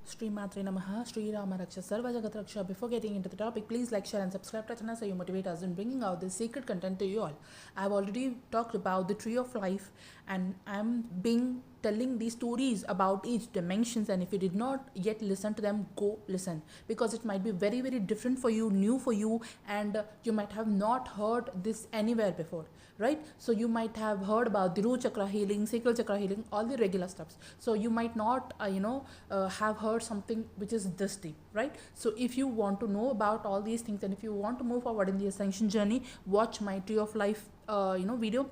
Shri Matre Namaha, Shri Rama Raksha, Sarva Jagat Raksha. Before getting into the topic, please like, share and subscribe to the channel so you motivate us in bringing out this sacred content to you all. I have already talked about the tree of life and I am telling these stories about each dimensions, and if you did not yet listen to them, go listen, because it might be very different for you, new for you, and you might have not heard this anywhere before, right? So you might have heard about the root chakra healing, sacral chakra healing, all the regular stuffs. So you might not have heard something which is this deep, right? So if you want to know about all these things, and if you want to move forward in the ascension journey, watch my tree of life video,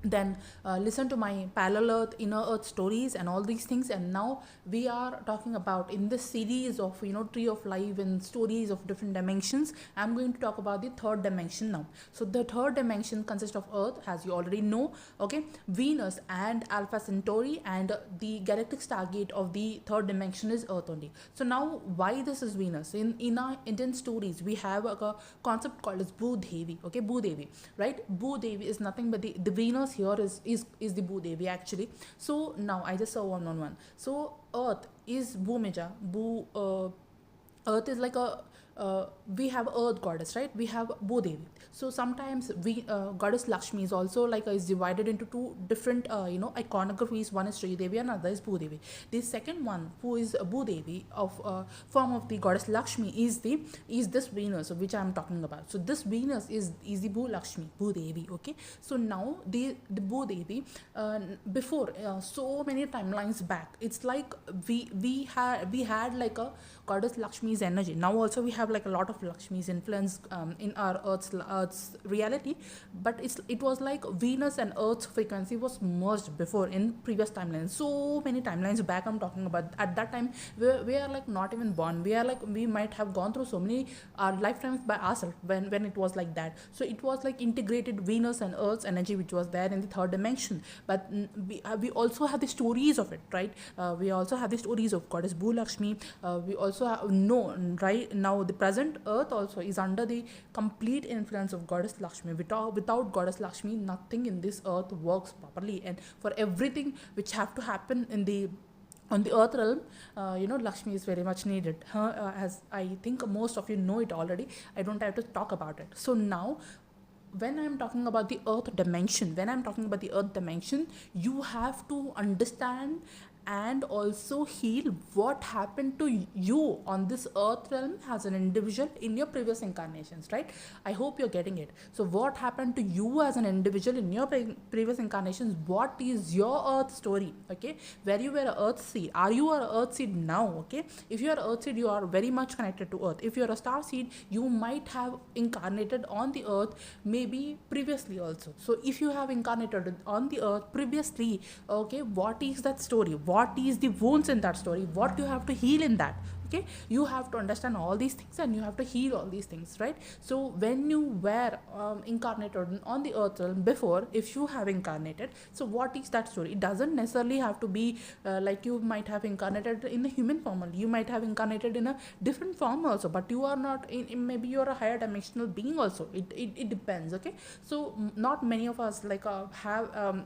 then listen to my parallel earth, inner earth stories and all these things. And now we are talking about, in this series of tree of life and stories of different dimensions, I'm going to talk about the third dimension now. So the third dimension consists of earth, as you already know, okay, Venus and Alpha Centauri, and the galactic stargate of the third dimension is earth only. So now why this is Venus? In our Indian stories we have a concept called as BHUDEVI, okay, BHUDEVI, right? BHUDEVI is nothing but the Venus here is the BHUDEVI actually. So now I just saw one. So earth is Bhumija. Earth is like a we have earth goddess, right? We have BHUDEVI. So sometimes we goddess Lakshmi is also is divided into two different iconographies. One is Sri Devi and another is BHUDEVI. The second one, who is BHUDEVI of form of the goddess Lakshmi, is this Venus of which I am talking about. So this Venus is the BHULAKSHMI, BHUDEVI, okay. So now the BHUDEVI, before so many timelines back, it's like we had like a goddess Lakshmi's energy. Now also we have like a lot of Lakshmi's influence in our Earth's reality, but it was like Venus and Earth's frequency was merged before in previous timelines. So many timelines back I'm talking about. At that time we are like not even born. We might have gone through so many lifetimes by ourselves when it was like that. So it was like integrated Venus and Earth's energy which was there in the third dimension. But we also have the stories of it, right? We also have the stories of goddess BHULAKSHMI. We also know right now the present earth also is under the complete influence of goddess Lakshmi. Without goddess Lakshmi, nothing in this earth works properly, and for everything which have to happen on the earth realm, Lakshmi is very much needed. As I think most of you know it already, I don't have to talk about it. So now when I'm talking about the earth dimension, you have to understand and also heal what happened to you on this earth realm as an individual in your previous incarnations, right? I hope you're getting it. So what happened to you as an individual in your previous incarnations? What is your earth story, okay? Where you were an earth seed. Are you an earth seed now, okay? If you are an earth seed, you are very much connected to earth. If you are a star seed, you might have incarnated on the earth maybe previously also. So if you have incarnated on the earth previously, okay, what is that story? What is the wounds in that story? What you have to heal in that? Okay, you have to understand all these things and you have to heal all these things, right? So when you were incarnated on the earth realm before, if you have incarnated, so what is that story? It doesn't necessarily have to be like you might have incarnated in a human form. You might have incarnated in a different form also, but you are not in maybe you're a higher dimensional being also. It depends, okay? So not many of us have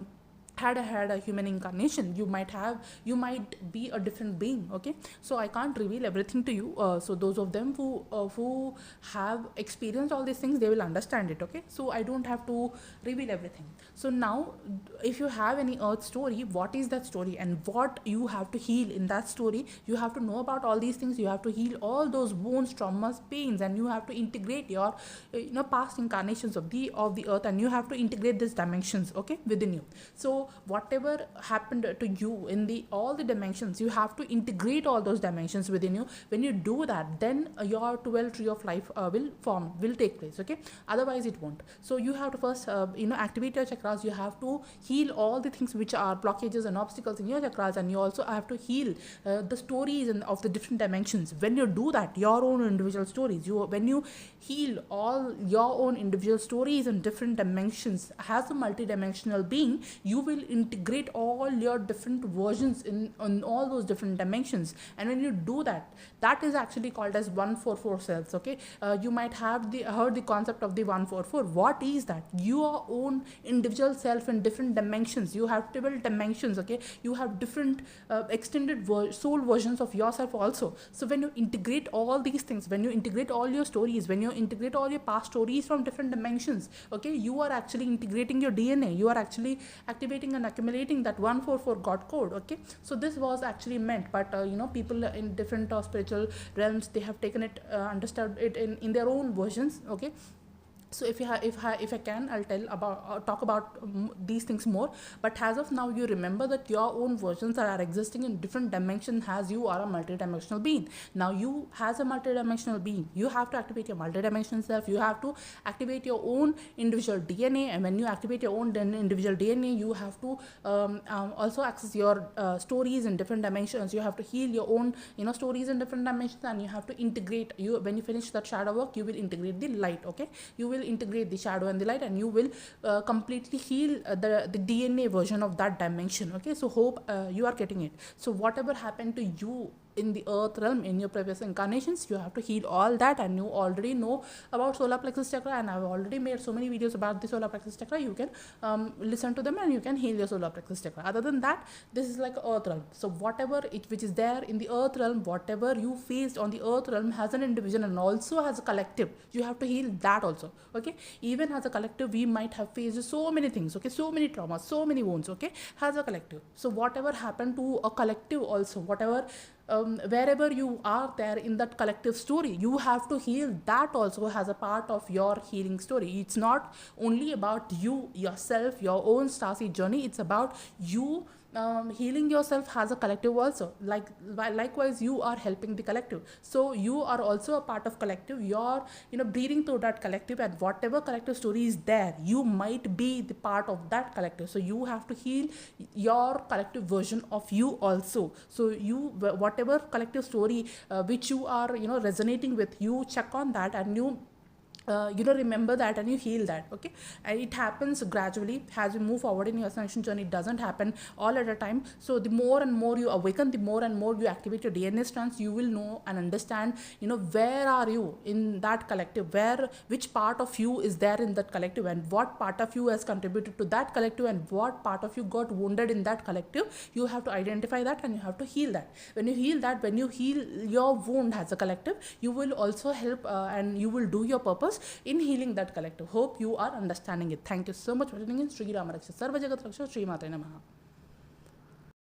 had a human incarnation. You might be a different being, okay? So I can't reveal everything to you. So those of them who have experienced all these things, they will understand it, okay? So I don't have to reveal everything. So now if you have any earth story, what is that story and what you have to heal in that story? You have to know about all these things. You have to heal all those wounds, traumas, pains, and you have to integrate your past incarnations of the earth, and you have to integrate these dimensions, okay, within you. So whatever happened to you in all the dimensions, you have to integrate all those dimensions within you. When you do that, then your 12 tree of life will take place, okay? Otherwise it won't. So you have to first activate your chakras. You have to heal all the things which are blockages and obstacles in your chakras, and you also have to heal the stories of the different dimensions. When you do that, your own individual stories, when you heal all your own individual stories in different dimensions as a multidimensional being, you will will integrate all your different versions in all those different dimensions. And when you do that, that is actually called as 144 cells. Okay, you might have heard the concept of the 144. What is that? Your own individual self in different dimensions. You have multiple dimensions. Okay, you have different extended soul versions of yourself also. So when you integrate all these things, when you integrate all your stories, when you integrate all your past stories from different dimensions, okay, you are actually integrating your DNA. You are actually activating and accumulating that 144 God code. Okay, so this was actually meant, but people in different spiritual realms, they have taken it, understood it in their own versions. Okay, so if I can, I'll talk about these things more. But as of now, you remember that your own versions are existing in different dimensions, as you are a multidimensional being. Now, you as a multidimensional being, you have to activate your multidimensional self. You have to activate your own individual DNA, and when you activate your own individual DNA, you have to also access your stories in different dimensions. You have to heal your own stories in different dimensions, and you have to integrate. When you finish that shadow work, you will integrate the light. Okay, you will integrate the shadow and the light, and you will completely heal the DNA version of that dimension. Okay, so hope you are getting it. So whatever happened to you in the earth realm in your previous incarnations, you have to heal all that. And you already know about solar plexus chakra, and I've already made so many videos about the solar plexus chakra. You can listen to them, and you can heal your solar plexus chakra. Other than that, this is like earth realm. So whatever which is there in the earth realm, whatever you faced on the earth realm as an individual and also as a collective, you have to heal that also. Okay, even as a collective, we might have faced so many things. Okay, so many traumas, so many wounds. Okay, as a collective. So whatever happened to a collective also, whatever wherever you are there in that collective story, you have to heal that also as a part of your healing story. It's not only about you, yourself, your own starseed journey. It's about you healing yourself as a collective also. Likewise, you are helping the collective. So you are also a part of collective. You're breathing through that collective, and whatever collective story is there, you might be the part of that collective. So you have to heal your collective version of you also. So whatever collective story which you are resonating with, you check on that, and you remember that, and you heal that. Okay, and it happens gradually as you move forward in your ascension journey. It doesn't happen all at a time. So the more and more you awaken, the more and more you activate your DNA strands, you will know and understand where are you in that collective, which part of you is there in that collective, and what part of you has contributed to that collective, and what part of you got wounded in that collective. You have to identify that, and you have to heal that. When you heal your wound as a collective, you will also help and you will do your purpose in healing that collective. Hope you are understanding it. Thank you so much for tuning in. Sri Rama Raksha Sarva Jagat Raksha. Sri Matre Namaha.